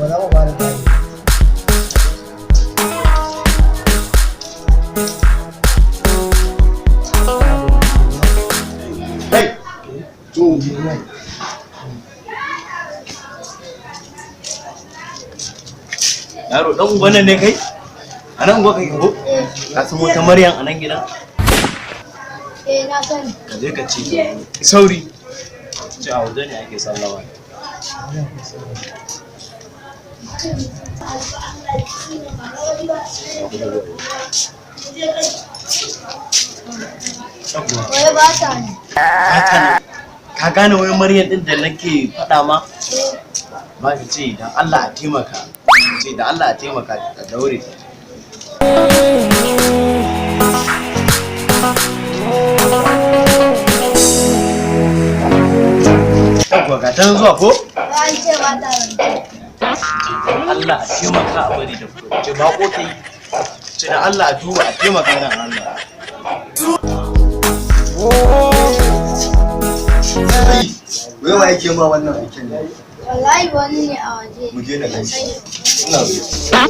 ba za mu ba da kai. Hey! To, yaro dan wannan ne kai? A nan gwa kai ko? Ka san wata Maryam a nan gidan? Na sani. Ka je ka ci sauri. Ci a waje ne ake sallama. Wai ba ta ne. Ka gane wai Maryam din da nake faɗa ma? Ba ki ce dan Allah a taimaka. Ce da Allah a taimaka a daure. Yawwa ga ta zuwa ko? An ce ba ta ne. Allah a taimaka a bari da fito. Ce ba ko kai. Ce da Allah a duba a taimaka dan Allah. wai wa yake ma wannan aikin ne? Wallahi wani ne a waje. Mu je na gaishe. Ina zuwa.